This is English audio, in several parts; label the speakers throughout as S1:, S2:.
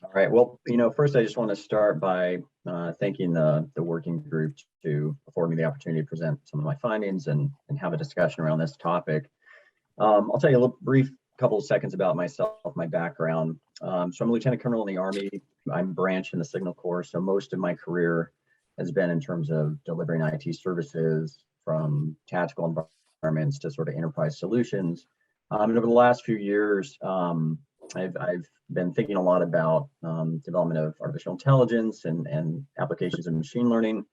S1: All right. Well, first I just want to start by thanking the working group to afford me the opportunity to present some of my findings and have a discussion around this topic. I'll tell you a little brief couple of seconds about myself, my background. So I'm a lieutenant colonel in the Army. I'm branched in the Signal Corps, so most of my career has been in terms of delivering IT services from tactical environments to sort of enterprise solutions. And over the last few years, I've been thinking a lot about development of artificial intelligence and applications of machine learning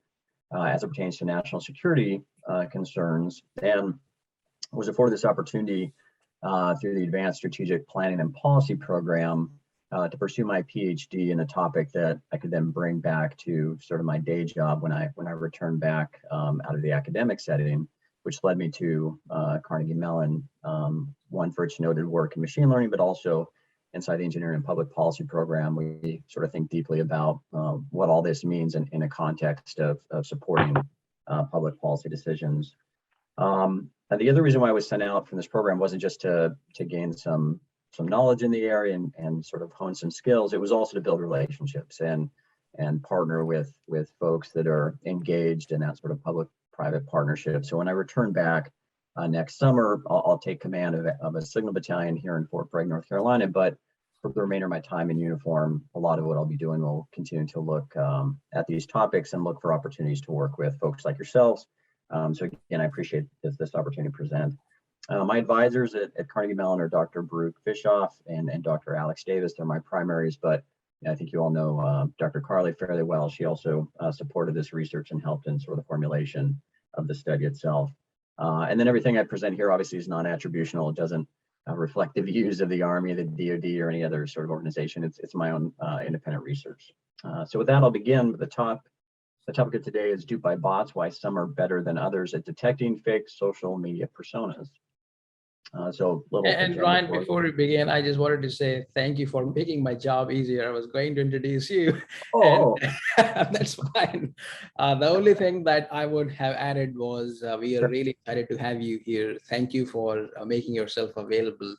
S1: as it pertains to national security concerns, and was afforded this opportunity through the Advanced Strategic Planning and Policy Program to pursue my PhD in a topic that I could then bring back to sort of my day job when I returned back out of the academic setting, which led me to Carnegie Mellon, one for its noted work in machine learning, but also inside the engineering and public policy program, we sort of think deeply about what all this means in a context of supporting public policy decisions. And the other reason why I was sent out from this program wasn't just to gain some knowledge in the area and sort of hone some skills. It was also to build relationships and partner with folks that are engaged in that sort of public-private partnership. So when I return back next summer, I'll take command of a Signal battalion here in Fort Bragg, North Carolina. But for the remainder of my time in uniform, a lot of what I'll be doing will continue to look at these topics and look for opportunities to work with folks like yourselves. So again, I appreciate this opportunity to present. My advisors at Carnegie Mellon are Dr. Baruch Fishoff and Dr. Alex Davis. They're my primaries, but I think you all know Dr. Carly fairly well. She also supported this research and helped in sort of the formulation of the study itself. And then everything I present here obviously is non-attributional. It doesn't reflect the views of the Army, the DoD, or any other sort of organization. It's my own independent research. So with that, I'll begin with the topic of today is duped by bots, why some are better than others at detecting fake social media personas.
S2: And Ryan, before we begin, I just wanted to say thank you for making my job easier. I was going to introduce you. That's fine. The only thing that I would have added was we are really excited to have you here. Thank you for making yourself available.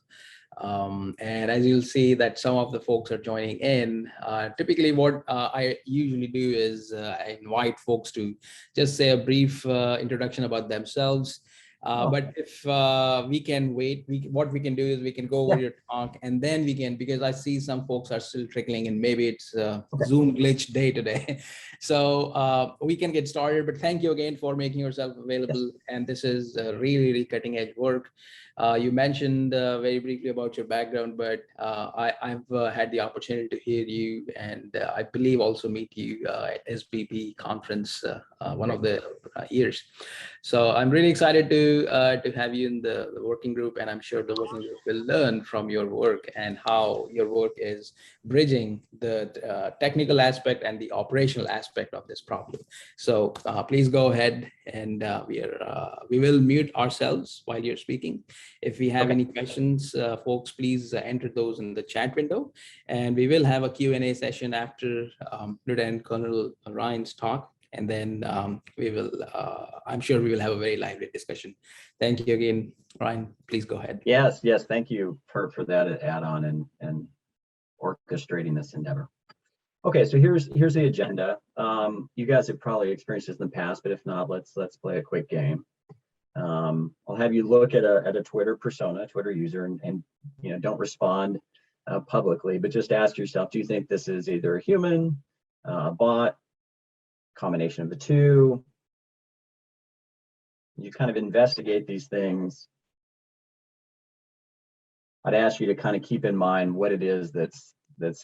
S2: And as you'll see that some of the folks are joining in, typically what I usually do is I invite folks to just say a brief introduction about themselves. But if we can wait, what we can do is we can go over your talk and then we can, because I see some folks are still trickling in, maybe it's Zoom glitch day today. So we can get started, but thank you again for making yourself available. And this is really, really cutting edge work. You mentioned very briefly about your background, but I've had the opportunity to hear you and I believe also meet you at SBP conference one of the years. So I'm really excited to have you in the working group, and I'm sure the working group will learn from your work and how your work is bridging the technical aspect and the operational aspect of this problem. So please go ahead, and we will mute ourselves while you're speaking. If we have any questions, folks, please enter those in the chat window, and we will have a Q&A session after Lieutenant Colonel Ryan's talk. And then we will, I'm sure we will have a very lively discussion. Thank you again, Ryan. Please go ahead.
S1: Yes. Thank you for that add-on and orchestrating this endeavor. Okay, so here's the agenda. You guys have probably experienced this in the past, but if not, let's play a quick game. I'll have you look at a Twitter persona, Twitter user, and don't respond publicly, but just ask yourself, do you think this is either a human, a bot, combination of the two? You kind of investigate these things. I'd ask you to kind of keep in mind what it is that's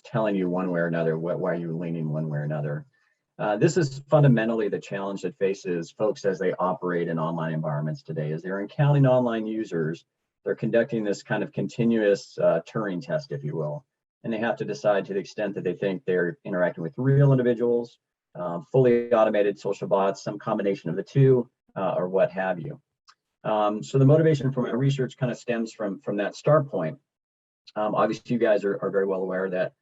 S1: telling you one way or another, why you're leaning one way or another. This is fundamentally the challenge that faces folks as they operate in online environments today. As they're encountering online users, they're conducting this kind of continuous Turing test, if you will, and they have to decide to the extent that they think they're interacting with real individuals, fully automated social bots, some combination of the two, or what have you. So the motivation for my research kind of stems from that start point. Obviously, you guys are very well aware that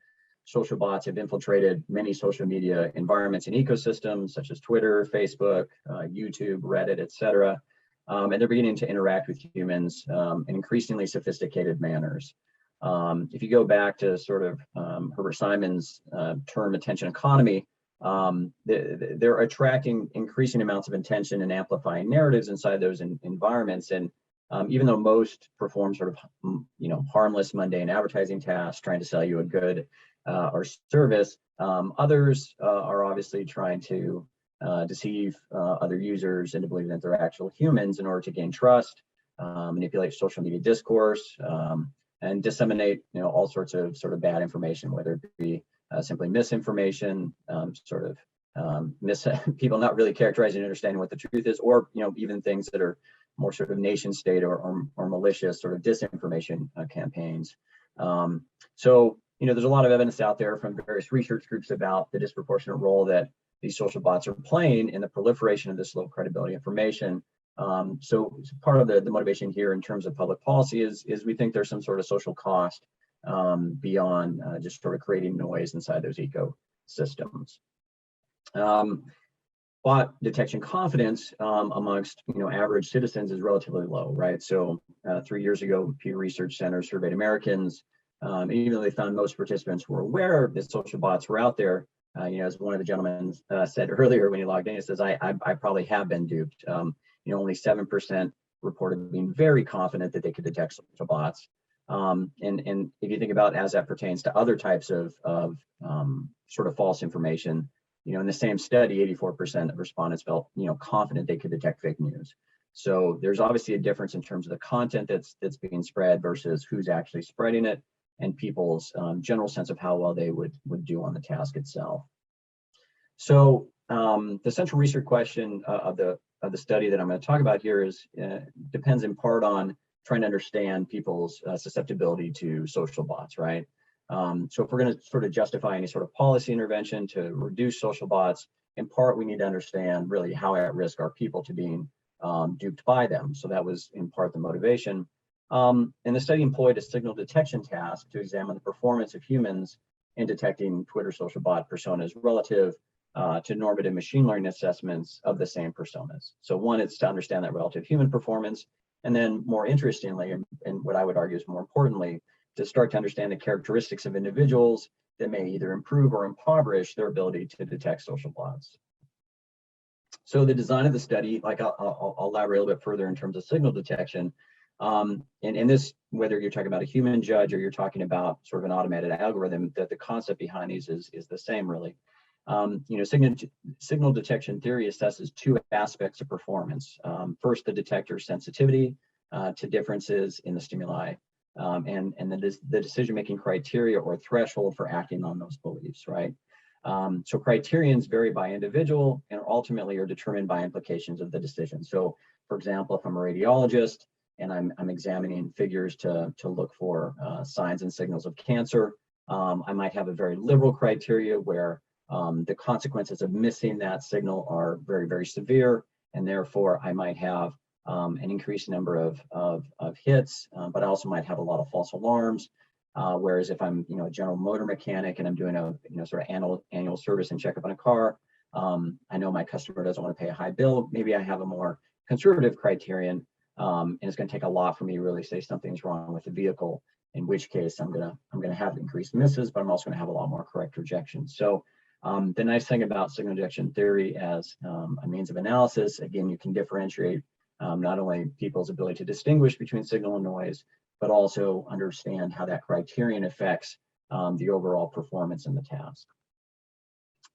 S1: social bots have infiltrated many social media environments and ecosystems such as Twitter, Facebook, YouTube, Reddit, etc. And they're beginning to interact with humans in increasingly sophisticated manners. If you go back to sort of Herbert Simon's term attention economy, they're attracting increasing amounts of attention and amplifying narratives inside those environments. And even though most perform sort of, harmless, mundane advertising tasks, trying to sell you a good or service, others are obviously trying to deceive other users into believing that they're actual humans in order to gain trust, manipulate social media discourse, and disseminate, all sorts of sort of bad information, whether it be simply misinformation, people not really characterizing and understanding what the truth is, or even things that are more sort of nation state or malicious sort of disinformation campaigns. So there's a lot of evidence out there from various research groups about the disproportionate role that these social bots are playing in the proliferation of this low credibility information. So part of the motivation here in terms of public policy is we think there's some sort of social cost beyond just sort of creating noise inside those ecosystems. Bot detection confidence amongst average citizens is relatively low, right? So 3 years ago, Pew Research Center surveyed Americans, and even though they found most participants were aware that social bots were out there, as one of the gentlemen said earlier when he logged in, he says, I probably have been duped. Only 7% reported being very confident that they could detect social bots. And if you think about as that pertains to other types of sort of false information, in the same study, 84% of respondents felt, confident they could detect fake news. So there's obviously a difference in terms of the content that's being spread versus who's actually spreading it, and people's general sense of how well they would do on the task itself. So the central research question of the study that I'm going to talk about here depends in part on trying to understand people's susceptibility to social bots, right? So if we're going to sort of justify any sort of policy intervention to reduce social bots, in part we need to understand really how at risk are people to being duped by them. So that was in part the motivation. And the study employed a signal detection task to examine the performance of humans in detecting Twitter social bot personas relative to normative machine learning assessments of the same personas. So one, it's to understand that relative human performance, and then more interestingly, and what I would argue is more importantly, to start to understand the characteristics of individuals that may either improve or impoverish their ability to detect social bots. So the design of the study, like I'll elaborate a little bit further in terms of signal detection. And this, whether you're talking about a human judge or you're talking about sort of an automated algorithm, that the concept behind these is the same really. Signal detection theory assesses two aspects of performance. First, the detector's sensitivity to differences in the stimuli, and the decision-making criteria or threshold for acting on those beliefs, right? So criterions vary by individual and ultimately are determined by implications of the decision. So for example, if I'm a radiologist and I'm examining figures to look for signs and signals of cancer, I might have a very liberal criteria where the consequences of missing that signal are very, very severe, and therefore I might have an increased number of hits, but I also might have a lot of false alarms. Whereas if I'm a general motor mechanic and I'm doing a sort of annual service and checkup on a car, I know my customer doesn't want to pay a high bill. Maybe I have a more conservative criterion, and it's going to take a lot for me to really say something's wrong with the vehicle. In which case, I'm gonna have increased misses, but I'm also going to have a lot more correct rejections. So the nice thing about signal detection theory as a means of analysis, again, you can differentiate not only people's ability to distinguish between signal and noise, but also understand how that criterion affects the overall performance in the task.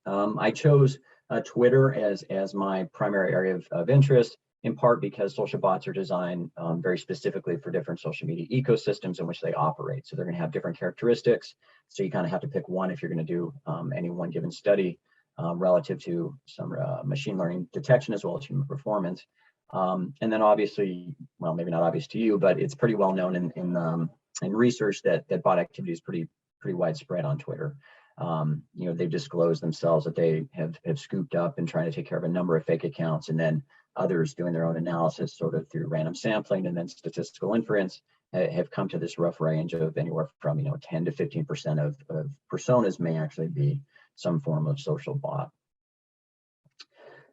S1: I chose Twitter as my primary area of interest, in part because social bots are designed very specifically for different social media ecosystems in which they operate. So they're going to have different characteristics. So you kind of have to pick one if you're going to do any one given study relative to some machine learning detection as well as human performance. And then obviously, well, maybe not obvious to you, but it's pretty well known in research that bot activity is pretty widespread on Twitter. They've disclosed themselves that they have scooped up and trying to take care of a number of fake accounts, and then others doing their own analysis sort of through random sampling and then statistical inference have come to this rough range of anywhere from 10 to 15% of personas may actually be some form of social bot.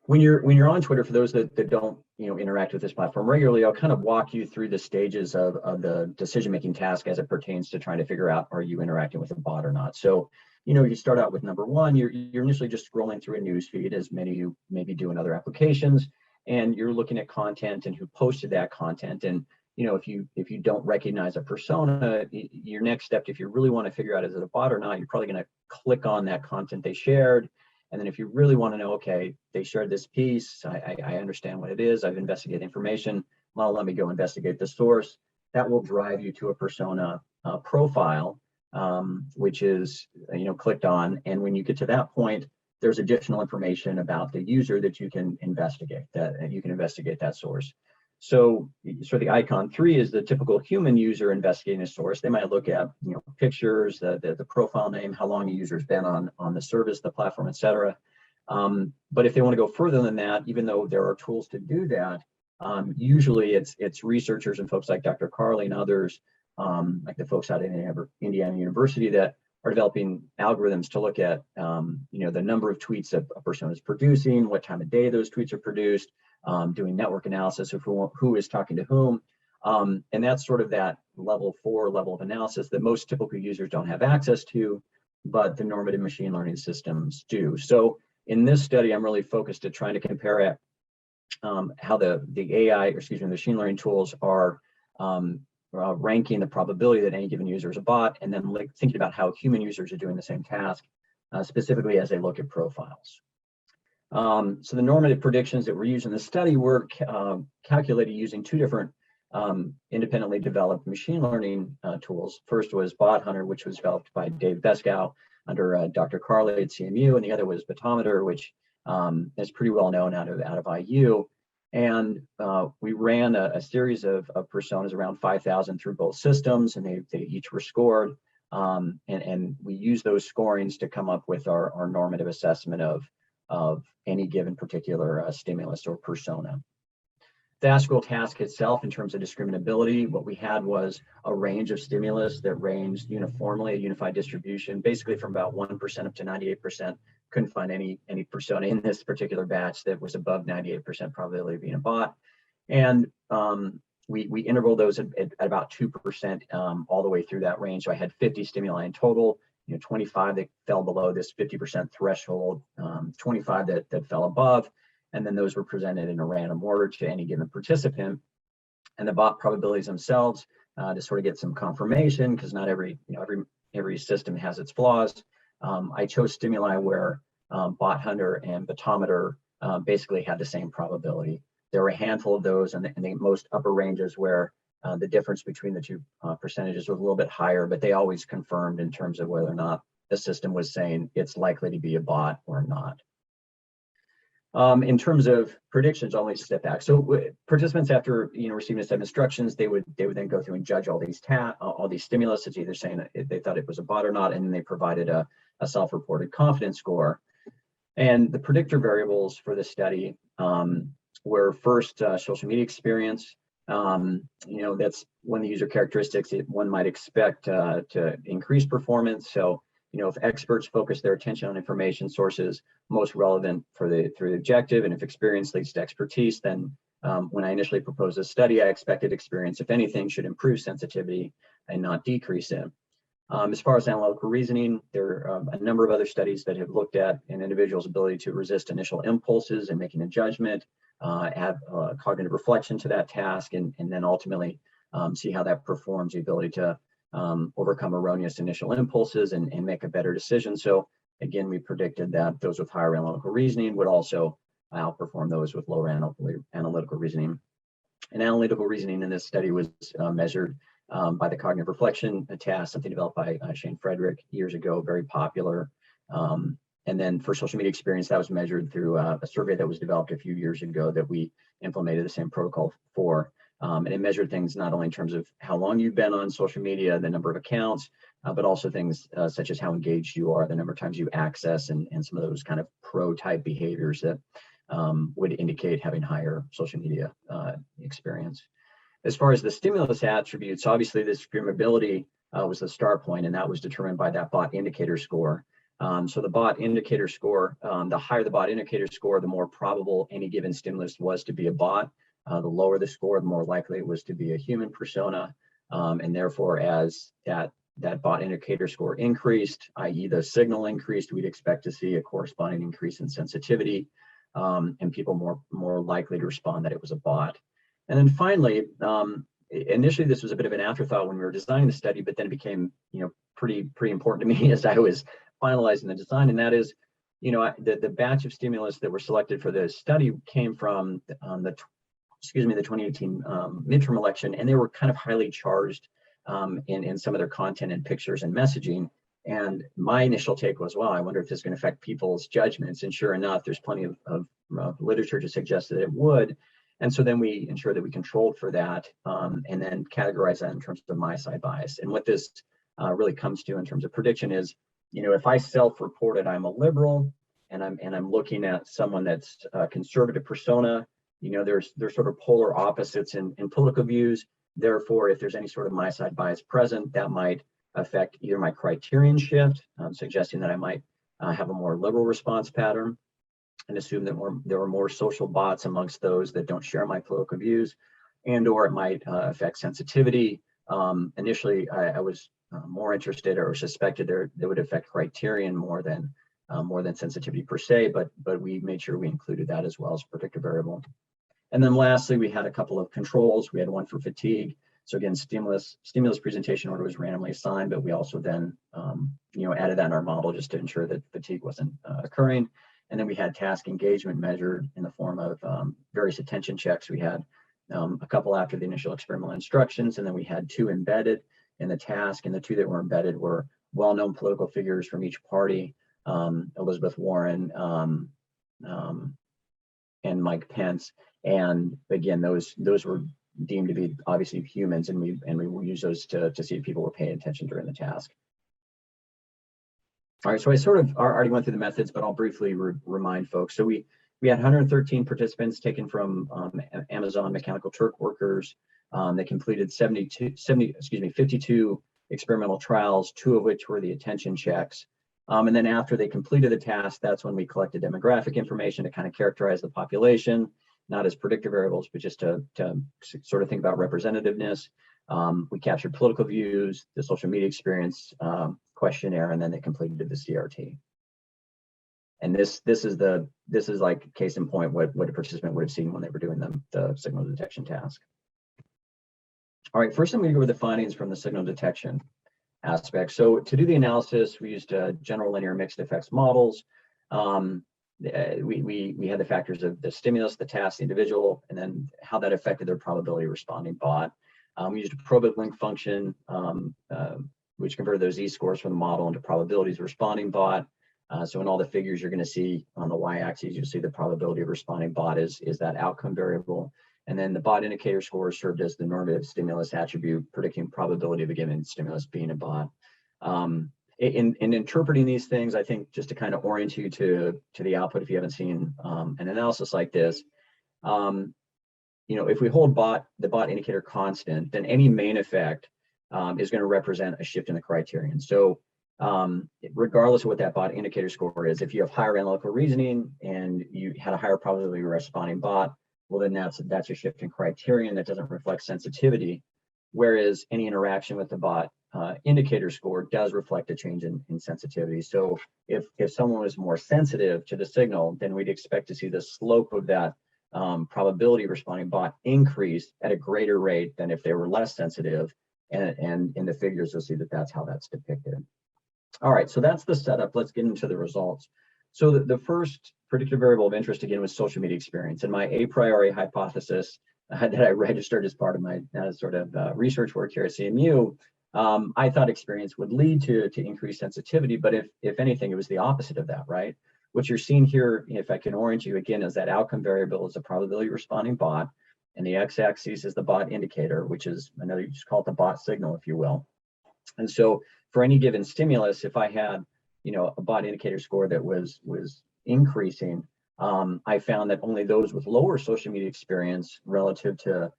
S1: when you're on Twitter, for those that don't interact with this platform regularly, I'll kind of walk you through the stages of the decision-making task as it pertains to trying to figure out, are you interacting with a bot or not? So, you start out with number one, you're initially just scrolling through a news feed, as many of you maybe do in other applications, and you're looking at content and who posted that content. And if you don't recognize a persona, your next step, if you really want to figure out is it a bot or not, you're probably going to click on that content they shared. And then if you really want to know, okay, they shared this piece, I understand what it is, I've investigated information, well, let me go investigate the source. That will drive you to a persona profile, which is, clicked on. And when you get to that point, there's additional information about the user that you can investigate, that source. So the icon 3 is the typical human user investigating a source. They might look at pictures, the profile name, how long a user's been on the service, the platform, etc. But if they want to go further than that, even though there are tools to do that, usually it's researchers and folks like Dr. Carley and others, like the folks out at Indiana University, that are developing algorithms to look at the number of tweets a person is producing, what time of day those tweets are produced, doing network analysis of who is talking to whom. And that's sort of that level 4 level of analysis that most typical users don't have access to, but the normative machine learning systems do. So in this study, I'm really focused at trying to compare how the machine learning tools are ranking the probability that any given user is a bot, and then thinking about how human users are doing the same task, specifically as they look at profiles. So the normative predictions that were used in the study were calculated using 2 different independently developed machine learning tools. First was Bot Hunter, which was developed by Dave Beskow under Dr. Carley at CMU, and the other was Batometer, which is pretty well known out of IU. And we ran a series of personas, around 5,000, through both systems, and they each were scored. And we used those scorings to come up with our normative assessment of any given particular stimulus or persona. The ASCII task itself, in terms of discriminability, what we had was a range of stimulus that ranged uniformly, a unified distribution, basically from about 1% up to 98%. Couldn't find any persona in this particular batch that was above 98% probability of being a bot. And we intervaled those at about 2% all the way through that range. So I had 50 stimuli in total, 25 that fell below this 50% threshold, 25 that fell above, and then those were presented in a random order to any given participant. And the bot probabilities themselves, to sort of get some confirmation, because not every system has its flaws. I chose stimuli where Bot Hunter and Batometer basically had the same probability. There were a handful of those in the most upper ranges where the difference between the 2 percentages was a little bit higher, but they always confirmed in terms of whether or not the system was saying it's likely to be a bot or not. In terms of predictions, I'll only step back. So participants, after receiving a set of instructions, they would then go through and judge all these stimulus. It's either saying that they thought it was a bot or not, and then they provided a self-reported confidence score. And the predictor variables for this study were first social media experience. That's one of the user characteristics that one might expect to increase performance. So if experts focus their attention on information sources most relevant for the objective, and if experience leads to expertise, then when I initially proposed this study, I expected experience, if anything, should improve sensitivity and not decrease it. As far as analytical reasoning, there are a number of other studies that have looked at an individual's ability to resist initial impulses and making a judgment, add cognitive reflection to that task, and then ultimately see how that performs, the ability to overcome erroneous initial impulses and make a better decision. So again, we predicted that those with higher analytical reasoning would also outperform those with lower analytical reasoning. And analytical reasoning in this study was measured by the cognitive reflection task, something developed by Shane Frederick years ago, very popular. And then for social media experience, that was measured through a survey that was developed a few years ago that we implemented the same protocol for. And it measured things not only in terms of how long you've been on social media, the number of accounts, but also things such as how engaged you are, the number of times you access, and some of those kind of pro-type behaviors that would indicate having higher social media experience. As far as the stimulus attributes, obviously the discriminability was the start point, and that was determined by that bot indicator score. So the bot indicator score, the higher the bot indicator score, the more probable any given stimulus was to be a bot. The lower the score, the more likely it was to be a human persona. And therefore, as that bot indicator score increased, i.e. the signal increased, we'd expect to see a corresponding increase in sensitivity, and people more likely to respond that it was a bot. And then finally, initially this was a bit of an afterthought when we were designing the study, but then it became, pretty important to me as I was finalizing the design, and that is, the batch of stimulus that were selected for this study came from the 2018 midterm election, and they were kind of highly charged in some of their content and pictures and messaging. And my initial take was, well, I wonder if this is going to affect people's judgments. And sure enough, there's plenty of literature to suggest that it would. And so then we ensured that we controlled for that, and then categorize that in terms of my side bias. And what this really comes to in terms of prediction is, if I self-reported I'm a liberal, and I'm looking at someone that's a conservative persona, there's sort of polar opposites in political views. Therefore, if there's any sort of my side bias present, that might affect either my criterion shift, suggesting that I might have a more liberal response pattern, and assume that there were more social bots amongst those that don't share my political views, and/or it might affect sensitivity. Initially, I was more interested or suspected that would affect criterion more than sensitivity per se, but we made sure we included that as well as a predictive variable. And then lastly, we had a couple of controls. We had one for fatigue. So again, stimulus presentation order was randomly assigned, but we also then added that in our model just to ensure that fatigue wasn't occurring. And then we had task engagement measured in the form of various attention checks. We had a couple after the initial experimental instructions, and then we had 2 embedded in the task, and the 2 that were embedded were well-known political figures from each party, Elizabeth Warren and Mike Pence. And again, those were deemed to be obviously humans, and we will use those to see if people were paying attention during the task. All right, so I sort of already went through the methods, but I'll briefly remind folks. So we had 113 participants taken from Amazon Mechanical Turk workers. They completed 52 experimental trials, 2 of which were the attention checks. And then after they completed the task, that's when we collected demographic information to kind of characterize the population, not as predictive variables, but just to sort of think about representativeness. We captured political views, the social media experience questionnaire, and then they completed the CRT. And this is like case in point what a participant would have seen when they were doing the signal detection task. All right, first I'm going to go over the findings from the signal detection aspect. So to do the analysis, we used general linear mixed effects models. We had the factors of the stimulus, the task, the individual, and then how that affected their probability of responding bot. We used a probit link function, which converted those z-scores from the model into probabilities of responding bot. So in all the figures you're going to see on the y-axis, you'll see the probability of responding bot is that outcome variable. And then the bot indicator score served as the normative stimulus attribute, predicting probability of a given stimulus being a bot. In interpreting these things, I think just to kind of orient you to the output, if you haven't seen an analysis like this, if we hold the bot indicator constant, then any main effect is going to represent a shift in the criterion. So regardless of what that bot indicator score is, if you have higher analytical reasoning and you had a higher probability of responding bot, well, then that's a shift in criterion that doesn't reflect sensitivity. Whereas any interaction with the bot indicator score does reflect a change in sensitivity. So if someone was more sensitive to the signal, then we'd expect to see the slope of that probability of responding bot increase at a greater rate than if they were less sensitive. And in the figures, you'll see that that's how that's depicted. All right, so that's the setup. Let's get into the results. So the first predictive variable of interest, again, was social media experience. And my a priori hypothesis that I registered as part of my research work here at CMU, I thought experience would lead to increased sensitivity, but if anything, it was the opposite of that, right? What you're seeing here, if I can orient you again, is that outcome variable is the probability of responding bot, and the x-axis is the bot indicator, which is, I know you just call it the bot signal, if you will. And so for any given stimulus, if I had, a bot indicator score that was increasing, I found that only those with lower social media experience relative to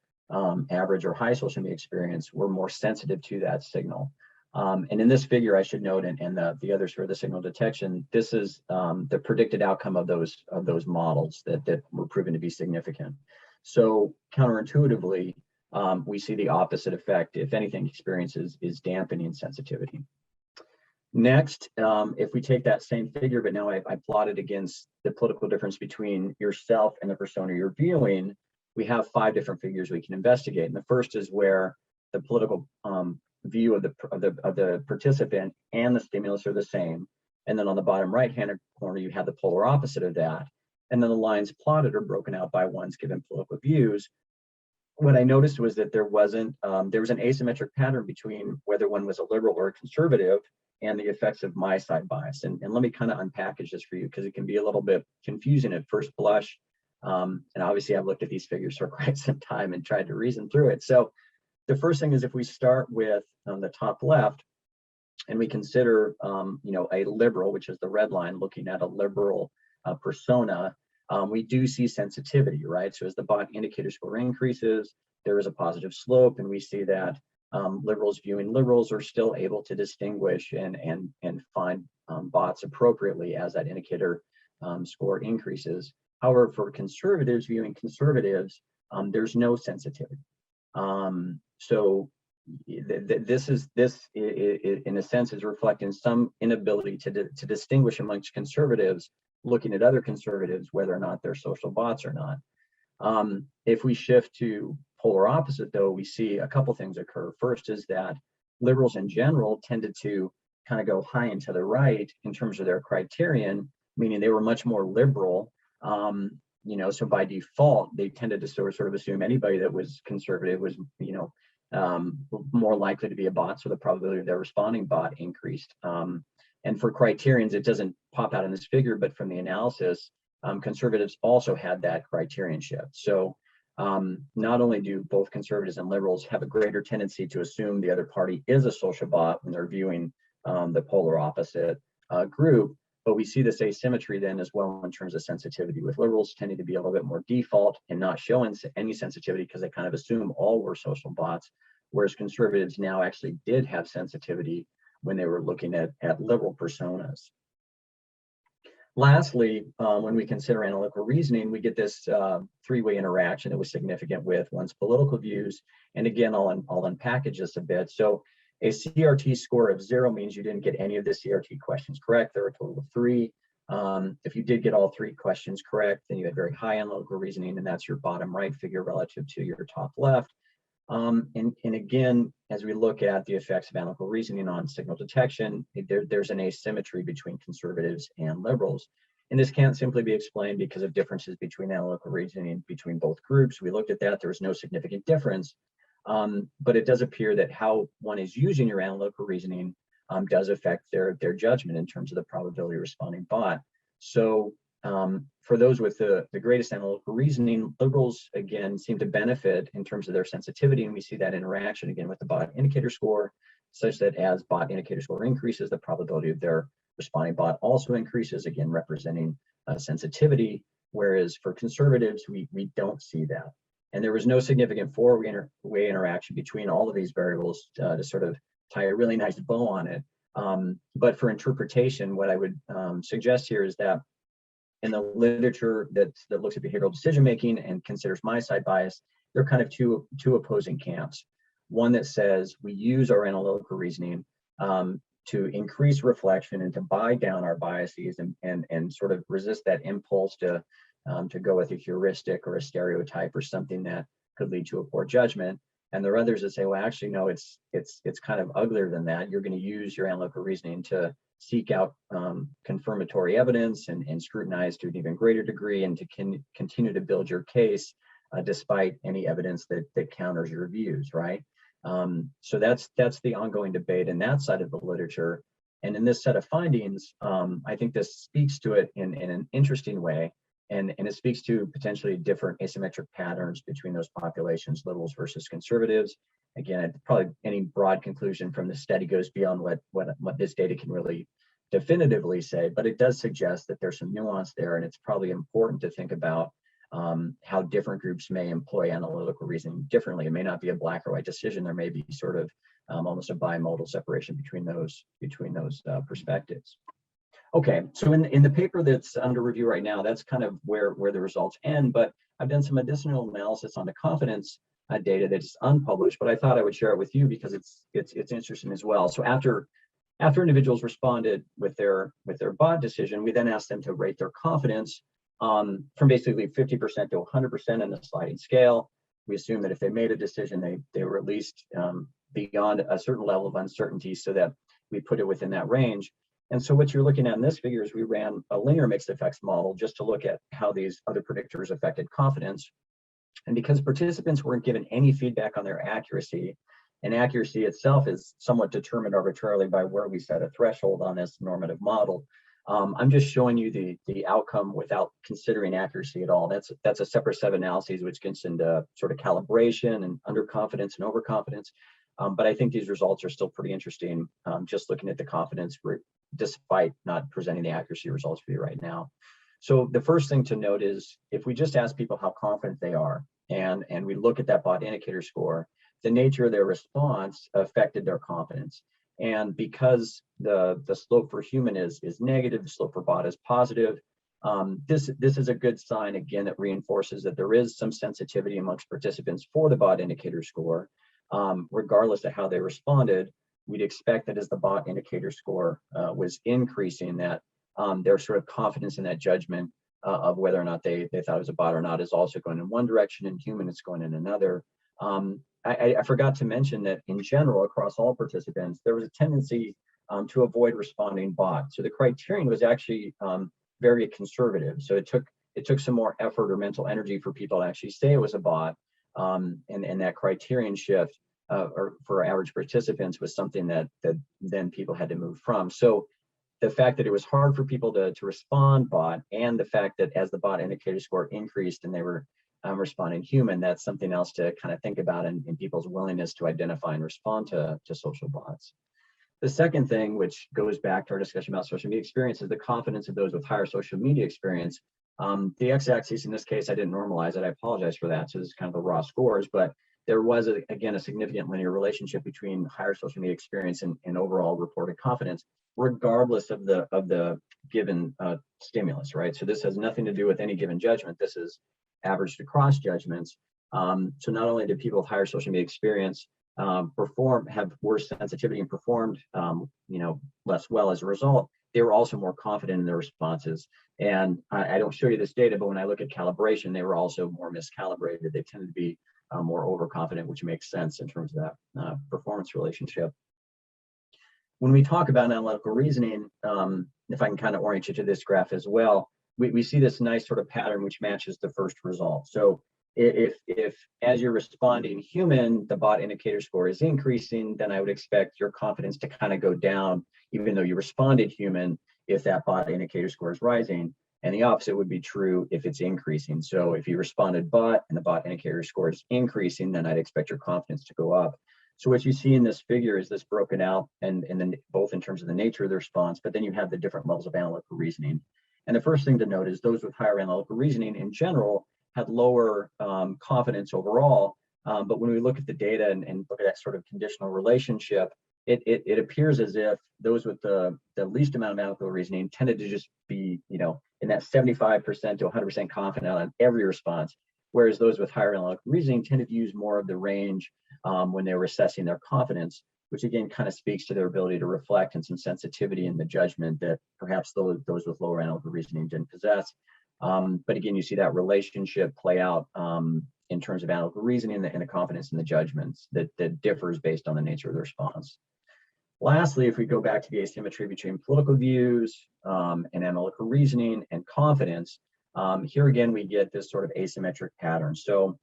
S1: average or high social media experience were more sensitive to that signal. And in this figure, I should note, and the others for the signal detection, this is the predicted outcome of those models that were proven to be significant. So counterintuitively, we see the opposite effect. If anything, experience is dampening sensitivity. Next, if we take that same figure, but now I plotted against the political difference between yourself and the persona you're viewing, we have 5 different figures we can investigate. And the first is where the political view of the participant and the stimulus are the same. And then on the bottom right-hand corner, you have the polar opposite of that. And then the lines plotted are broken out by one's given political views. What I noticed was that there was an asymmetric pattern between whether one was a liberal or a conservative and the effects of my side bias. And let me kind of unpackage this for you, because it can be a little bit confusing at first blush. And obviously I've looked at these figures for quite some time and tried to reason through it. So the first thing is, if we start with the top left and we consider a liberal, which is the red line, looking at a liberal persona, we do see sensitivity, right? So as the bot indicator score increases, there is a positive slope, and we see that liberals viewing liberals are still able to distinguish and find bots appropriately as that indicator score increases. However, for conservatives viewing conservatives, there's no sensitivity. So this in a sense is reflecting some inability to distinguish amongst conservatives looking at other conservatives, whether or not they're social bots or not. If we shift to polar opposite, though, we see a couple things occur. First is that liberals in general tended to kind of go high and to the right in terms of their criterion, meaning they were much more liberal. So by default, they tended to sort of assume anybody that was conservative was, more likely to be a bot, so the probability of their responding bot increased. And for criterions, it doesn't pop out in this figure, but from the analysis, conservatives also had that criterion shift. So not only do both conservatives and liberals have a greater tendency to assume the other party is a social bot when they're viewing the polar opposite group, but we see this asymmetry then as well in terms of sensitivity, with liberals tending to be a little bit more default and not showing any sensitivity because they kind of assume all were social bots, whereas conservatives now actually did have sensitivity when they were looking at liberal personas. Lastly, when we consider analytical reasoning, we get this 3-way interaction that was significant with one's political views. And again, I'll unpackage this a bit. So a CRT score of 0 means you didn't get any of the CRT questions correct. There are a total of 3. If you did get all 3 questions correct, then you had very high analytical reasoning, and that's your bottom right figure relative to your top left. And again, as we look at the effects of analytical reasoning on signal detection, there's an asymmetry between conservatives and liberals. And this can't simply be explained because of differences between analytical reasoning between both groups. We looked at that, there was no significant difference. But it does appear that how one is using your analytical reasoning does affect their judgment in terms of the probability of responding bot. So for those with the greatest analytical reasoning, liberals again seem to benefit in terms of their sensitivity, and we see that interaction again with the bot indicator score, such that as bot indicator score increases, the probability of their responding bot also increases, again representing sensitivity, whereas for conservatives, we don't see that. And there was no significant 4-way interaction between all of these variables to sort of tie a really nice bow on it. But for interpretation, what I would suggest here is that in the literature that looks at behavioral decision-making and considers my side bias, there are kind of two opposing camps. One that says we use our analytical reasoning to increase reflection and to buy down our biases and sort of resist that impulse to go with a heuristic or a stereotype or something that could lead to a poor judgment. And there are others that say, well, actually, no, it's kind of uglier than that. You're going to use your analytical reasoning to seek out confirmatory evidence and scrutinize to an even greater degree, and to continue to build your case despite any evidence that counters your views, right? So that's the ongoing debate in that side of the literature. And in this set of findings, I think this speaks to it in an interesting way. And it speaks to potentially different asymmetric patterns between those populations, liberals versus conservatives. Again, probably any broad conclusion from the study goes beyond what this data can really definitively say, but it does suggest that there's some nuance there, and it's probably important to think about how different groups may employ analytical reasoning differently. It may not be a black or white decision. There may be sort of almost a bimodal separation between those perspectives. Okay, so in the paper that's under review right now, that's kind of where the results end, but I've done some additional analysis on the confidence data that's unpublished, but I thought I would share it with you because it's interesting as well. So after individuals responded with their bot decision, we then asked them to rate their confidence from basically 50% to 100% in the sliding scale. We assume that if they made a decision, they were at least beyond a certain level of uncertainty, so that we put it within that range. And so what you're looking at in this figure is we ran a linear mixed effects model just to look at how these other predictors affected confidence. And because participants weren't given any feedback on their accuracy, and accuracy itself is somewhat determined arbitrarily by where we set a threshold on this normative model, I'm just showing you the outcome without considering accuracy at all. That's a separate set of analyses which gets into sort of calibration and underconfidence and overconfidence. But I think these results are still pretty interesting, just looking at the confidence group, despite not presenting the accuracy results for you right now. So the first thing to note is if we just ask people how confident they are, and we look at that bot indicator score, the nature of their response affected their confidence. And because the slope for human is negative, the slope for bot is positive, this is a good sign, again, that reinforces that there is some sensitivity amongst participants for the bot indicator score. Regardless of how they responded, we'd expect that as the bot indicator score was increasing, that their sort of confidence in that judgment of whether or not they thought it was a bot or not is also going in one direction, and human it's going in another. I forgot to mention that in general, across all participants, there was a tendency to avoid responding bot. So the criterion was actually very conservative. So it took some more effort or mental energy for people to actually say it was a bot. And that criterion shift or for average participants was something that then people had to move from. So the fact that it was hard for people to respond bot, and the fact that as the bot indicator score increased and they were responding human, that's something else to kind of think about in people's willingness to identify and respond to social bots. The second thing, which goes back to our discussion about social media experience, is the confidence of those with higher social media experience. The x-axis in this case, I didn't normalize it. I apologize for that. So this is kind of the raw scores, but there was, again, a significant linear relationship between higher social media experience and overall reported confidence, regardless of the given stimulus, right? So this has nothing to do with any given judgment. This is averaged across judgments. So not only did people with higher social media experience have worse sensitivity and performed less well as a result, they were also more confident in their responses. And I don't show you this data, but when I look at calibration, they were also more miscalibrated. They tended to be more overconfident, which makes sense in terms of that performance relationship. When we talk about analytical reasoning, if I can kind of orient you to this graph as well, we see this nice sort of pattern which matches the first result. So if as you're responding human, the bot indicator score is increasing, then I would expect your confidence to kind of go down, even though you responded human, if that bot indicator score is rising. And the opposite would be true if it's increasing. So if you responded bot and the bot indicator score is increasing, then I'd expect your confidence to go up. So what you see in this figure is this broken out, and then both in terms of the nature of the response, but then you have the different levels of analytical reasoning. And the first thing to note is those with higher analytical reasoning in general had lower confidence overall. But when we look at the data and look at that sort of conditional relationship, it appears as if those with the least amount of analytical reasoning tended to just be, in that 75% to 100% confident on every response, whereas those with higher analytical reasoning tended to use more of the range when they were assessing their confidence, which again kind of speaks to their ability to reflect and some sensitivity in the judgment that perhaps those with lower analytical reasoning didn't possess. But again, you see that relationship play out in terms of analytical reasoning and the confidence in the judgments that differs based on the nature of the response. Lastly, if we go back to the asymmetry between political views and analytical reasoning and confidence, here again, we get this sort of asymmetric pattern. So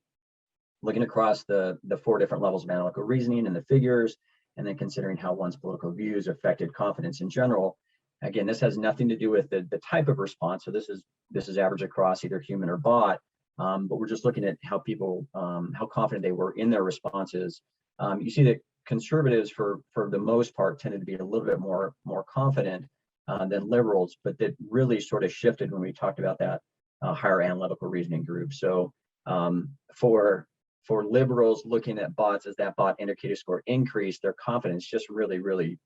S1: looking across the four different levels of analytical reasoning and the figures, and then considering how one's political views affected confidence in general, again, this has nothing to do with the type of response. So this is average across either human or bot, but we're just looking at how people, how confident they were in their responses. You see that conservatives, for the most part, tended to be a little bit more confident than liberals, but that really sort of shifted when we talked about that higher analytical reasoning group. So for for liberals looking at bots, as that bot indicator score increased, their confidence just really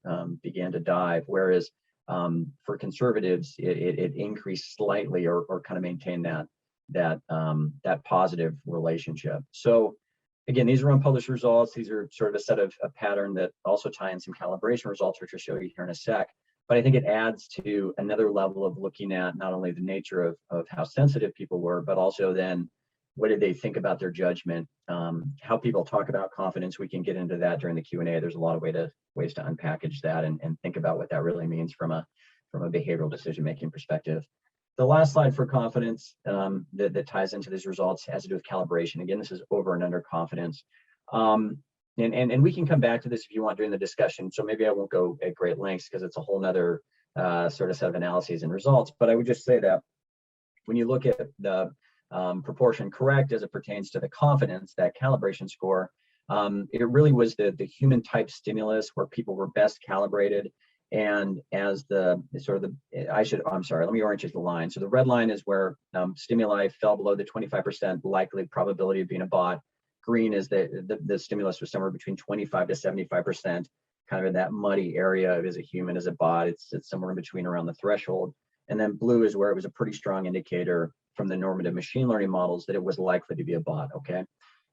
S1: began to dive. Whereas for conservatives, it increased slightly or kind of maintained that positive relationship. So again, these are unpublished results. These are sort of a set of a pattern that also tie in some calibration results, which I'll show you here in a sec. But I think it adds to another level of looking at not only the nature of how sensitive people were, but also then what did they think about their judgment, how people talk about confidence. We can get into that during the Q&A. There's a lot of ways to unpackage that and think about what that really means from a behavioral decision-making perspective. The last slide for confidence that ties into these results has to do with calibration. Again, this is over and under confidence. And we can come back to this if you want during the discussion. So maybe I won't go at great lengths because it's a whole nother sort of set of analyses and results. But I would just say that when you look at the proportion correct as it pertains to the confidence, that calibration score, it really was the human type stimulus where people were best calibrated. And as let me orange the line. So the red line is where stimuli fell below the 25% likely probability of being a bot. Green is the stimulus was somewhere between 25 to 75%, kind of in that muddy area of is it human, is it bot? It's somewhere in between around the threshold. And then blue is where it was a pretty strong indicator from the normative machine learning models that it was likely to be a bot, okay?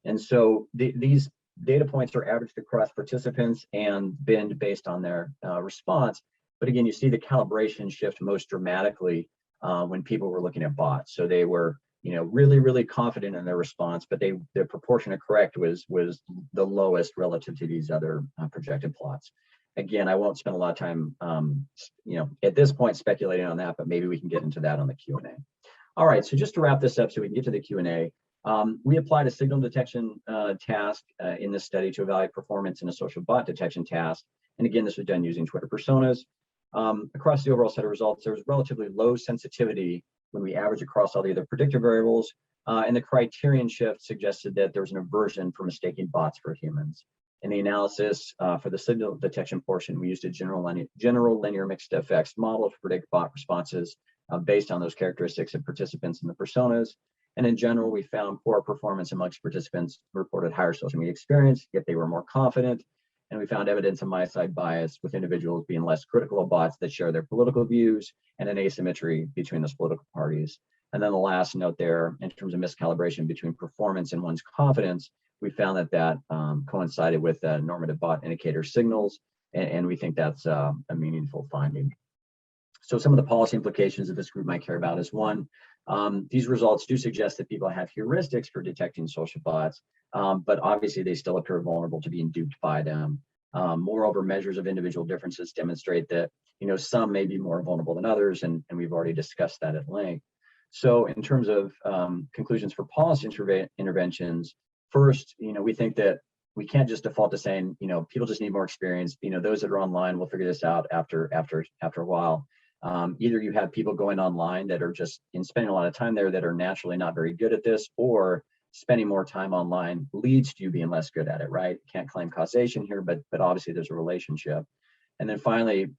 S1: And so these data points are averaged across participants and binned based on their response. But again, you see the calibration shift most dramatically when people were looking at bots. So they were, really confident in their response, but their proportion of correct was the lowest relative to these other projected plots. Again, I won't spend a lot of time, at this point speculating on that, but maybe we can get into that on the Q&A. All right, so just to wrap this up so we can get to the Q&A, we applied a signal detection task in this study to evaluate performance in a social bot detection task. And again, this was done using Twitter personas. Across the overall set of results, there was relatively low sensitivity when we average across all the other predictor variables. And the criterion shift suggested that there was an aversion for mistaking bots for humans. In the analysis for the signal detection portion, we used a general linear mixed effects model to predict bot responses based on those characteristics of participants and the personas. And in general, we found poor performance amongst participants who reported higher social media experience, yet they were more confident. And we found evidence of my-side bias with individuals being less critical of bots that share their political views and an asymmetry between those political parties. And then the last note there, in terms of miscalibration between performance and one's confidence, we found that coincided with normative bot indicator signals, and we think that's a meaningful finding. So some of the policy implications that this group might care about is one, these results do suggest that people have heuristics for detecting social bots, but obviously they still appear vulnerable to being duped by them. Moreover, measures of individual differences demonstrate that some may be more vulnerable than others, and we've already discussed that at length. So in terms of conclusions for policy interventions, first, we think that we can't just default to saying, people just need more experience. Those that are online will figure this out after a while. Either you have people going online that are just spending a lot of time there that are naturally not very good at this, or spending more time online leads to you being less good at it, right? Can't claim causation here, but obviously there's a relationship. And then finally,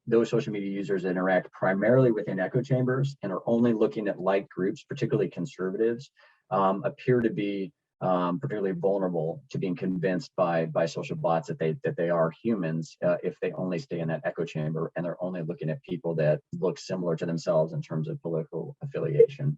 S1: those social media users that interact primarily within echo chambers and are only looking at like groups, particularly conservatives, appear to be particularly vulnerable to being convinced by social bots that they are humans if they only stay in that echo chamber and they're only looking at people that look similar to themselves in terms of political affiliation.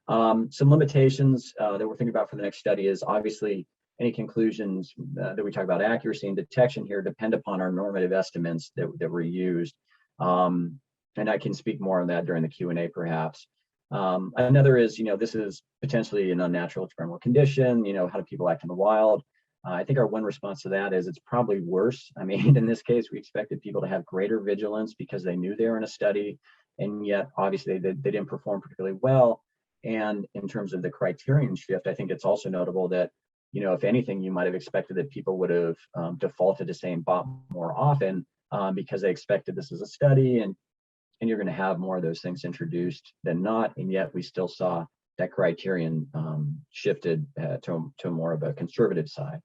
S1: Some limitations that we're thinking about for the next study is obviously any conclusions that we talk about accuracy and detection here depend upon our normative estimates that were used. And I can speak more on that during the Q&A perhaps. Another is, this is potentially an unnatural experimental condition. How do people act in the wild? I think our one response to that is it's probably worse. I mean, in this case, we expected people to have greater vigilance because they knew they were in a study, and yet obviously they didn't perform particularly well. And in terms of the criterion shift, I think it's also notable that, if anything, you might have expected that people would have defaulted to saying bot more often because they expected this as a study, and you're going to have more of those things introduced than not. And yet we still saw that criterion shifted to more of a conservative side.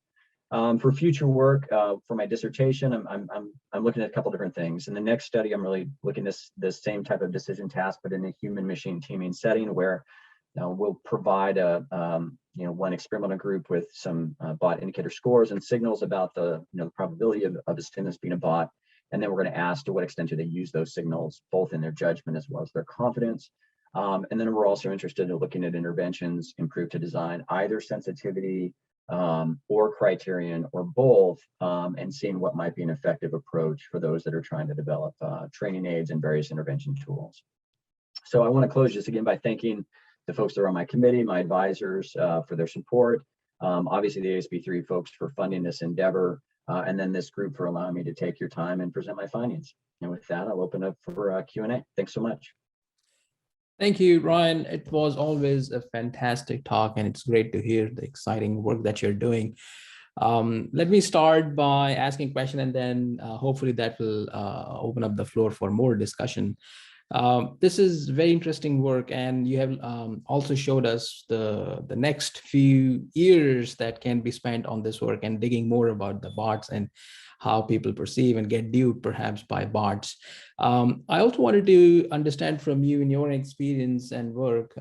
S1: For future work, for my dissertation, I'm looking at a couple different things. In the next study, I'm really looking at this same type of decision task, but in a human machine teaming setting where we'll provide a one experimental group with some bot indicator scores and signals about the the probability of a stimulus being a bot. And then we're going to ask to what extent do they use those signals, both in their judgment as well as their confidence. And then we're also interested in looking at interventions improved to design, either sensitivity or criterion or both, and seeing what might be an effective approach for those that are trying to develop training aids and various intervention tools. So I want to close just again by thanking the folks that are on my committee, my advisors for their support, obviously the ASB3 folks for funding this endeavor, and then this group for allowing me to take your time and present my findings. And with that, I'll open up for Q&A. Thanks so much.
S2: Thank you, Ryan. It was always a fantastic talk, and it's great to hear the exciting work that you're doing. Let me start by asking a question, and then hopefully that will open up the floor for more discussion. This is very interesting work, and you have also showed us the next few years that can be spent on this work and digging more about the bots and how people perceive and get duped perhaps by bots. I also wanted to understand from you in your experience and work,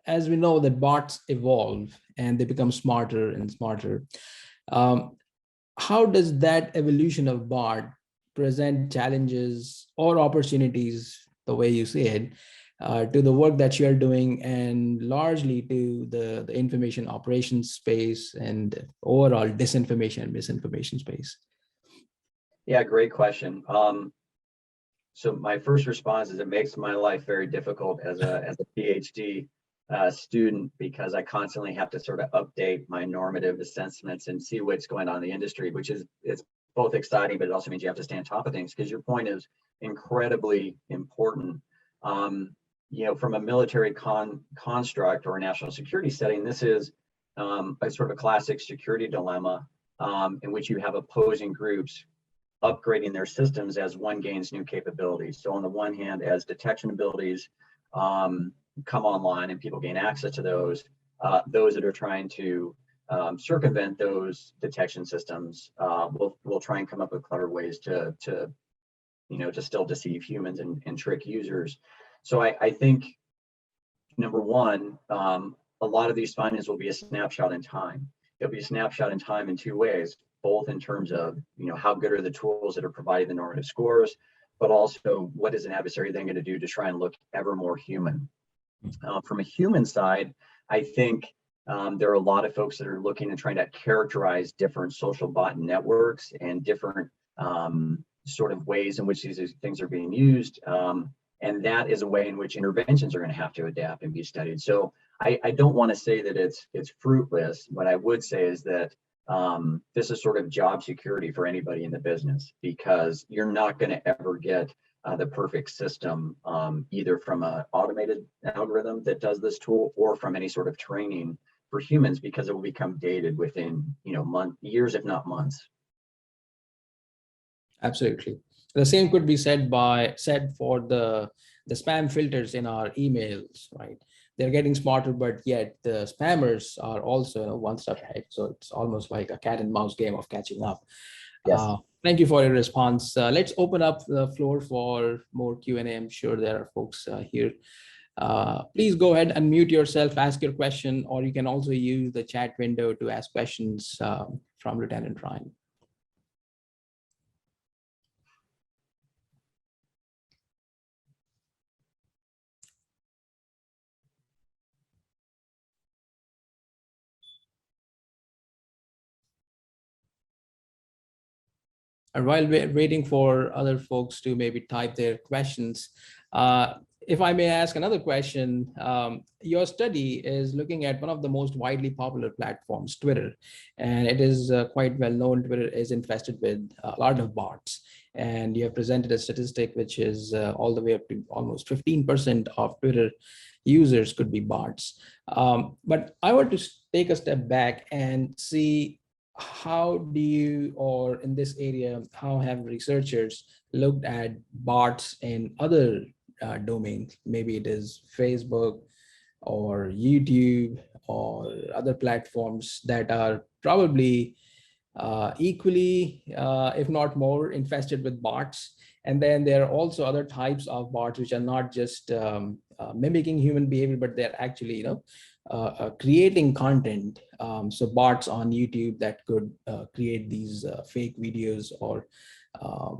S2: as we know that bots evolve and they become smarter and smarter. How does that evolution of bot present challenges or opportunities, the way you see it, to the work that you're doing and largely to the information operations space and overall disinformation and misinformation space?
S1: Yeah, great question. So my first response is it makes my life very difficult as a PhD student, because I constantly have to sort of update my normative assessments and see what's going on in the industry, which is it's both exciting, but it also means you have to stay on top of things, because your point is incredibly important. From a military construct or a national security setting, this is a sort of a classic security dilemma in which you have opposing groups upgrading their systems as one gains new capabilities. So on the one hand, as detection abilities come online and people gain access to those that are trying to circumvent those detection systems will try and come up with clever ways to still deceive humans and trick users. So I think, number one, a lot of these findings will be a snapshot in time. It'll be a snapshot in time in two ways, both in terms of how good are the tools that are providing the normative scores, but also what is an adversary then going to do to try and look ever more human. From a human side, I think there are a lot of folks that are looking and trying to characterize different social bot networks and different sort of ways in which these things are being used. And that is a way in which interventions are going to have to adapt and be studied. So I don't want to say that it's fruitless. What I would say is that this is sort of job security for anybody in the business, because you're not going to ever get the perfect system, either from an automated algorithm that does this tool or from any sort of training for humans, because it will become dated within years, if not months.
S2: Absolutely. The same could be said for the spam filters in our emails, right? They're getting smarter, but yet the spammers are also one step ahead. So it's almost like a cat and mouse game of catching up.
S1: Yes.
S2: Thank you for your response. Let's open up the floor for more Q&A. I'm sure there are folks here. Please go ahead and mute yourself, ask your question, or you can also use the chat window to ask questions from Lieutenant Ryan. And while we're waiting for other folks to maybe type their questions, if I may ask another question, your study is looking at one of the most widely popular platforms, Twitter, and it is quite well known Twitter is infested with a lot of bots. And you have presented a statistic which is all the way up to almost 15% of Twitter users could be bots. But I want to take a step back and see how do you, or in this area, how have researchers looked at bots in other domains? Maybe it is Facebook or YouTube or other platforms that are probably equally, if not more, infested with bots. And then there are also other types of bots which are not just mimicking human behavior, but they're actually, creating content. So bots on YouTube that could create these fake videos, or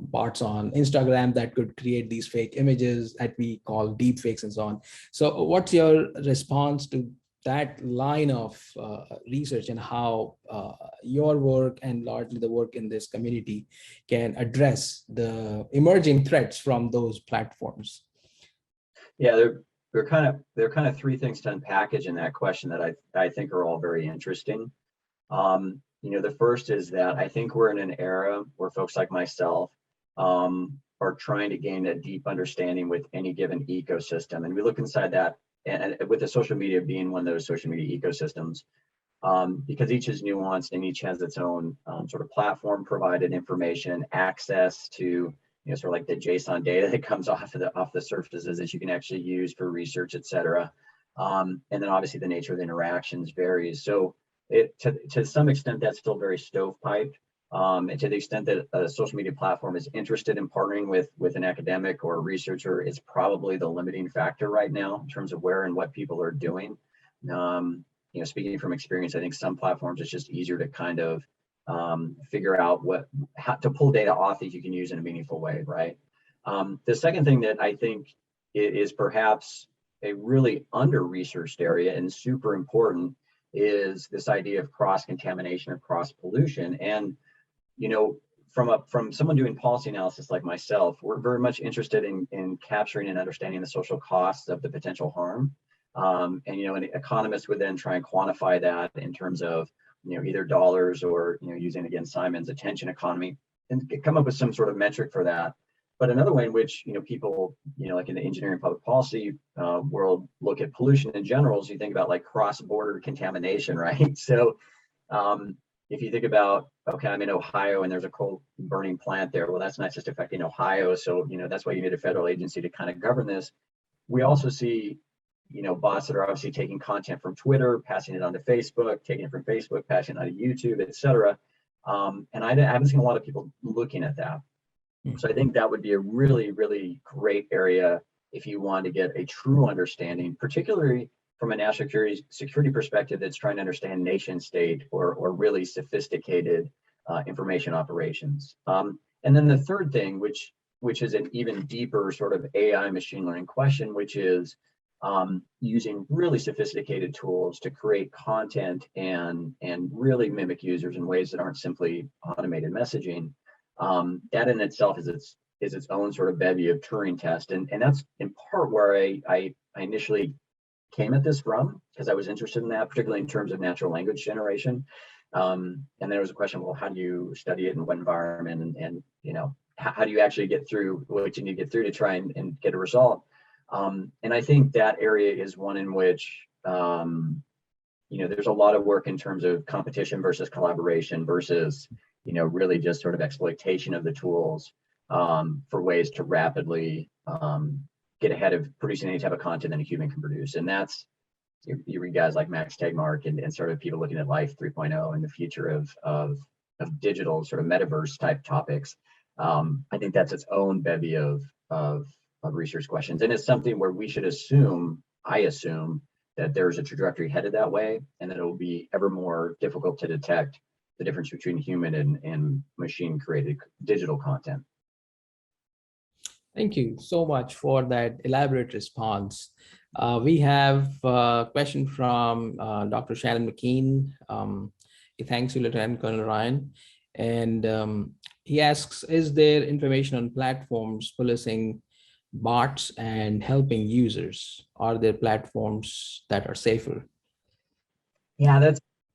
S2: bots on Instagram that could create these fake images that we call deep fakes and so on. So what's your response to that line of research, and how your work and largely the work in this community can address the emerging threats from those platforms?
S1: Yeah, there are kind of three things to unpackage in that question that I think are all very interesting. The first is that I think we're in an era where folks like myself are trying to gain a deep understanding with any given ecosystem, and we look inside that, and with the social media being one of those social media ecosystems, because each is nuanced and each has its own sort of platform provided information, access to sort of like the JSON data that comes off the surfaces that you can actually use for research, et cetera. And then obviously the nature of the interactions varies. So to some extent that's still very stovepiped. And to the extent that a social media platform is interested in partnering with an academic or a researcher, it's probably the limiting factor right now in terms of where and what people are doing. Speaking from experience, I think some platforms it's just easier to kind of figure out how to pull data off that you can use in a meaningful way, right? The second thing that I think is perhaps a really under-researched area and super important is this idea of cross-contamination or cross-pollution. And from someone doing policy analysis like myself, we're very much interested in capturing and understanding the social costs of the potential harm. And an economist would then try and quantify that in terms of either dollars or using again Simon's attention economy, and come up with some sort of metric for that. But another way in which people like in the engineering public policy world look at pollution in general is you think about like cross-border contamination, right? So if you think about, okay, I'm in Ohio and there's a coal burning plant there, well, that's not just affecting Ohio, so that's why you need a federal agency to kind of govern this. We also see bots that are obviously taking content from Twitter, passing it onto Facebook, taking it from Facebook, passing it onto YouTube, et cetera. And I haven't seen a lot of people looking at that. So I think that would be a really, really great area if you want to get a true understanding, particularly from a national security perspective that's trying to understand nation state or really sophisticated information operations. And then the third thing, which is an even deeper sort of AI machine learning question, which is using really sophisticated tools to create content and really mimic users in ways that aren't simply automated messaging. That in itself is its own sort of bevy of Turing test, and that's in part where I initially came at this from, because I was interested in that, particularly in terms of natural language generation. And there was a question, well, how do you study it in what environment, and how do you actually get through what you need to get through to try and get a result? And I think that area is one in which there's a lot of work in terms of competition versus collaboration versus really just sort of exploitation of the tools for ways to rapidly get ahead of producing any type of content that a human can produce. And that's, you read guys like Max Tegmark and sort of people looking at Life 3.0 and the future of digital sort of metaverse type topics. I think that's its own bevy of research questions. And it's something where we should I assume that there's a trajectory headed that way, and that it will be ever more difficult to detect the difference between human and machine created digital content.
S2: Thank you so much for that elaborate response. We have a question from Dr. Shannon McKean. He thanks you, Lieutenant Colonel Ryan. And he asks, is there information on platforms policing bots and helping users? Are there platforms that are safer?
S1: Yeah,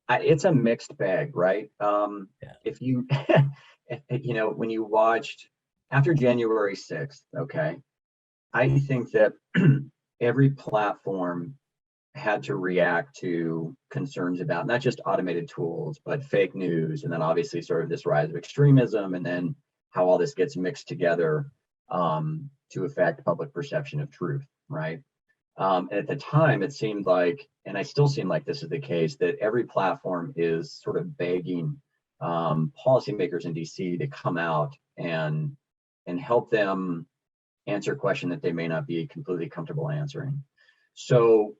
S1: it's a mixed bag, right? If you, when you watched after January 6th, okay, I think that every platform had to react to concerns about not just automated tools, but fake news, and then obviously sort of this rise of extremism, and then how all this gets mixed together to affect public perception of truth, right? And at the time, it seemed like, and I still seem like this is the case, that every platform is sort of begging policymakers in DC to come out and help them answer a question that they may not be completely comfortable answering. So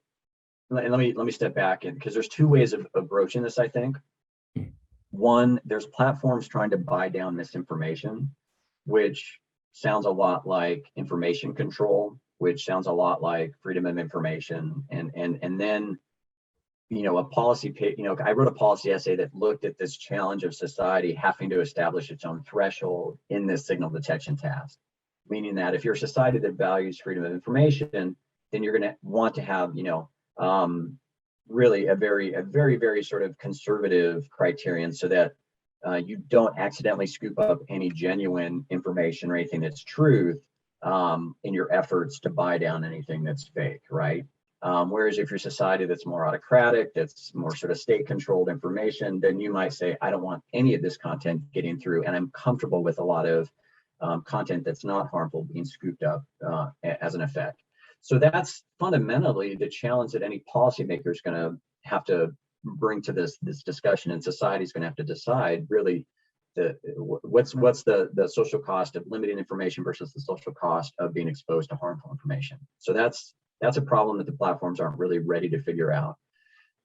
S1: let me step back, because there's two ways of broaching this, I think. One, there's platforms trying to buy down misinformation, which sounds a lot like information control, which sounds a lot like freedom of information. And then, a policy, I wrote a policy essay that looked at this challenge of society having to establish its own threshold in this signal detection task. Meaning that if you're a society that values freedom of information, then you're going to want to have, really a very sort of conservative criterion, so that you don't accidentally scoop up any genuine information or anything that's truth in your efforts to buy down anything that's fake, right? Whereas if you're a society that's more autocratic, that's more sort of state-controlled information, then you might say, I don't want any of this content getting through, and I'm comfortable with a lot of content that's not harmful being scooped up as an effect. So that's fundamentally the challenge that any policymaker is going to have to bring to this discussion, and society is going to have to decide really what's the social cost of limiting information versus the social cost of being exposed to harmful information. So that's a problem that the platforms aren't really ready to figure out,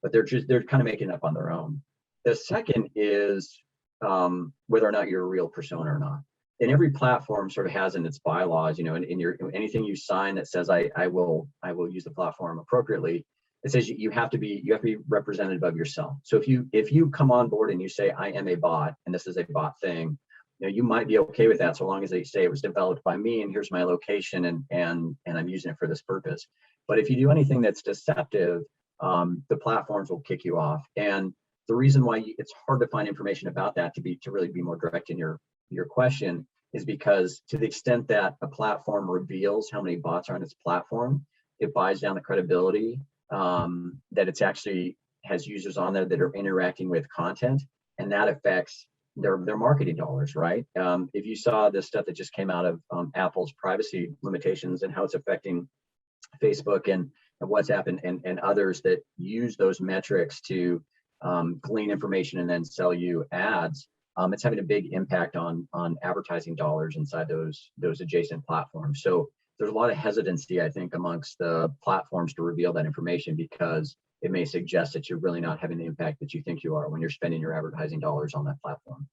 S1: but they're kind of making it up on their own. The second is whether or not you're a real persona or not. And every platform sort of has in its bylaws, in your anything you sign that says I will use the platform appropriately, it says you have to be representative of yourself. So if you come on board and you say I am a bot and this is a bot thing, you might be okay with that so long as they say it was developed by me and here's my location and I'm using it for this purpose. But if you do anything that's deceptive, the platforms will kick you off. And the reason why it's hard to find information about that to really be more direct in your question is because to the extent that a platform reveals how many bots are on its platform, it buys down the credibility that it's actually has users on there that are interacting with content, and that affects their marketing dollars, right? If you saw the stuff that just came out of Apple's privacy limitations and how it's affecting Facebook and WhatsApp and others that use those metrics to glean information and then sell you ads, it's having a big impact on advertising dollars inside those adjacent platforms. So there's a lot of hesitancy, I think, amongst the platforms to reveal that information because it may suggest that you're really not having the impact that you think you are when you're spending your advertising dollars on that platform.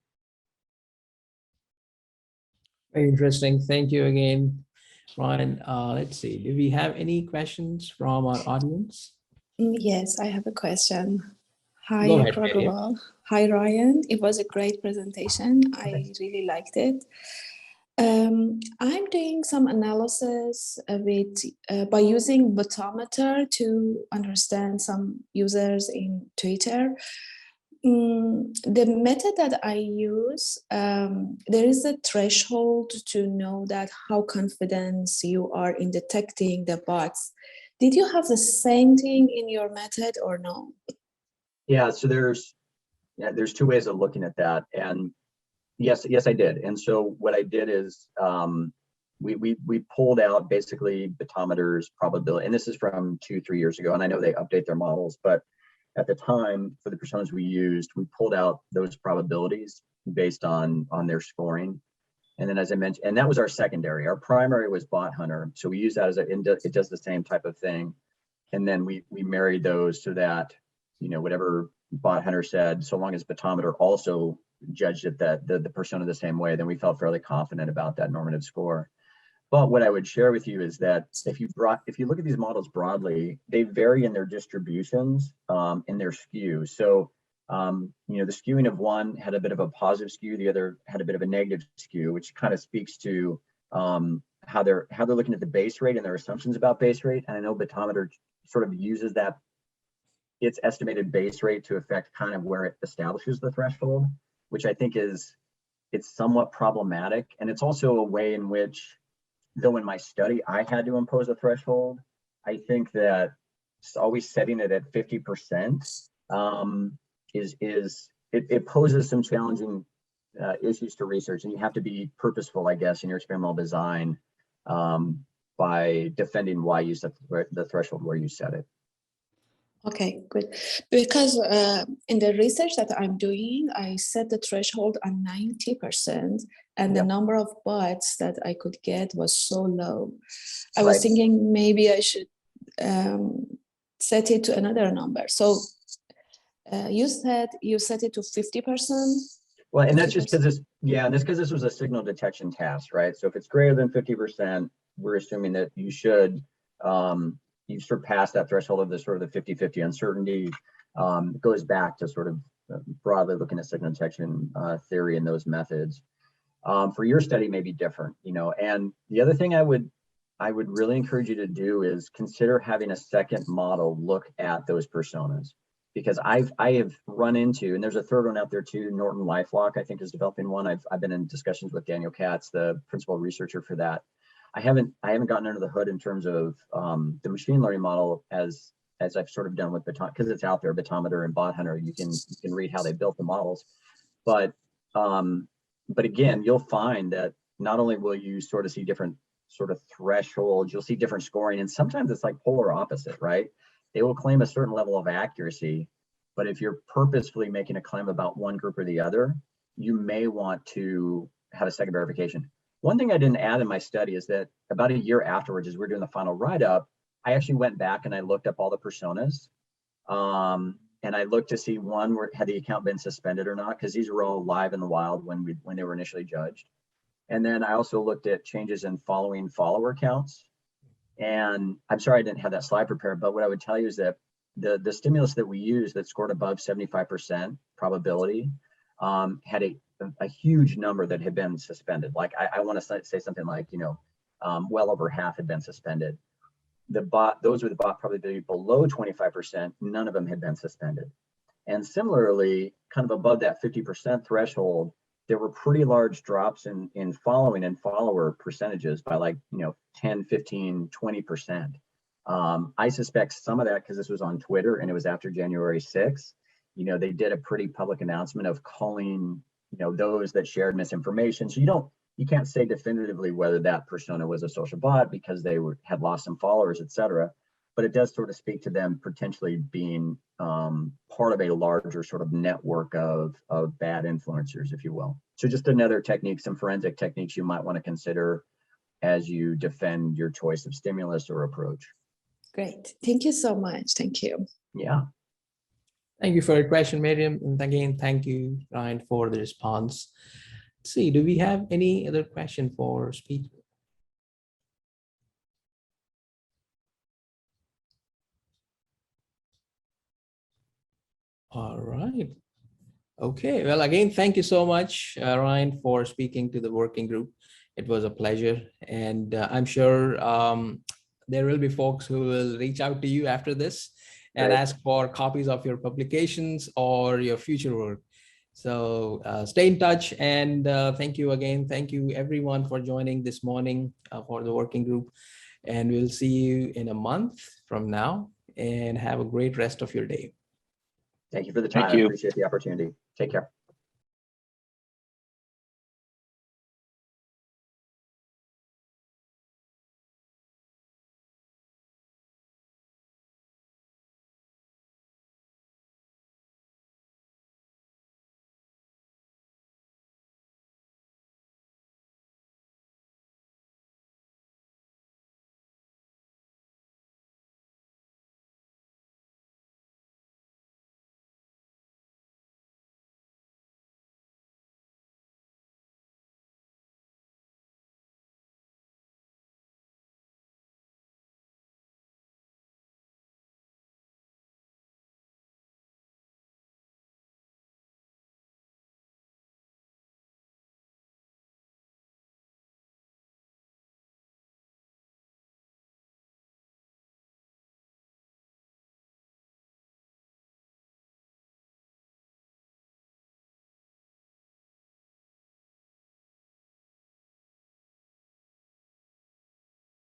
S2: Very interesting. Thank you again, Ryan. Let's see. Do we have any questions from our audience?
S3: Yes, I have a question. Hi,
S2: Go ahead,
S3: Prabhuval. Hi, Ryan. It was a great presentation. I really liked it. I'm doing some analysis by using Botometer to understand some users in Twitter. The method that I use, there is a threshold to know that how confident you are in detecting the bots. Did you have the same thing in your method or no?
S1: Yeah, so there's two ways of looking at that, and yes, I did. And so what I did is we pulled out basically Botometer's probability, and this is from 2-3 years ago, and I know they update their models, but at the time for the personas we used, we pulled out those probabilities based on their scoring. And then as I mentioned, and that was our secondary. Our primary was Bot Hunter, so we use that as it does the same type of thing. And then we married those so that whatever Bot Hunter said, so long as Botometer also judged it that the persona the same way, then we felt fairly confident about that normative score. But what I would share with you is that if you look at these models broadly, they vary in their distributions in their skew. So the skewing of one had a bit of a positive skew, the other had a bit of a negative skew, which kind of speaks to how they're looking at the base rate and their assumptions about base rate. And I know Botometer sort of uses that its estimated base rate to affect kind of where it establishes the threshold, which I think it's somewhat problematic. And it's also a way in which, though in my study I had to impose a threshold, I think that always setting it at 50% it poses some challenging issues to research, and you have to be purposeful, I guess, in your experimental design by defending why you set the threshold where you set it.
S3: Okay, good. Because in the research that I'm doing, I set the threshold on 90%, and the number of bots that I could get was so low. I was thinking maybe I should set it to another number. So you said you set it to 50%?
S1: Well, and that's just because this, and that's because this was a signal detection task, right? So if it's greater than 50%, we're assuming that you should, you surpass that threshold of the sort of the 50-50 uncertainty. It goes back to sort of broadly looking at signal detection theory and those methods. For your study may be different, you know, and the other thing I would really encourage you to do is consider having a second model look at those personas. Because I have run into, and there's a third one out there too, Norton LifeLock, I think, is developing one. I've been in discussions with Daniel Katz, the principal researcher for that. I haven't gotten under the hood in terms of the machine learning model as I've sort of done with because it's out there, Batometer and Bot Hunter. You can read how they built the models, but again, you'll find that not only will you sort of see different sort of thresholds, you'll see different scoring, and sometimes it's like polar opposite, right? They will claim a certain level of accuracy, but if you're purposefully making a claim about one group or the other, you may want to have a second verification. One thing I didn't add in my study is that about a year afterwards, as we're doing the final write-up, I actually went back and I looked up all the personas, and I looked to see had the account been suspended or not, because these were all live in the wild when they were initially judged. And then I also looked at changes in following follower counts. And I'm sorry I didn't have that slide prepared, but what I would tell you is that the stimulus that we used that scored above 75% probability had a huge number that had been suspended. Like I want to say something like, you know, well over half had been suspended. Those were the bot probability below 25%, none of them had been suspended. And similarly, kind of above that 50% threshold, there were pretty large drops in following and follower percentages by like, you know, 10, 15, 20%. I suspect some of that, because this was on Twitter and it was after January 6th, you know, they did a pretty public announcement of calling, you know, those that shared misinformation. So you can't say definitively whether that persona was a social bot because they had lost some followers, et cetera. But it does sort of speak to them potentially being part of a larger sort of network of bad influencers, if you will. So just another technique, some forensic techniques you might want to consider as you defend your choice of stimulus or approach.
S3: Great. Thank you so much. Thank you.
S1: Yeah.
S2: Thank you for your question, Miriam. And again, thank you, Ryan, for the response. Let's see, do we have any other question for speaker? All right. Okay. Well, again, thank you so much, Ryan, for speaking to the working group. It was a pleasure. And I'm sure there will be folks who will reach out to you after this and ask for copies of your publications or your future work. So stay in touch, and thank you again. Thank you everyone for joining this morning for the working group. And we'll see you in a month from now, and have a great rest of your day.
S1: Thank you for the time. I appreciate the opportunity. Take care.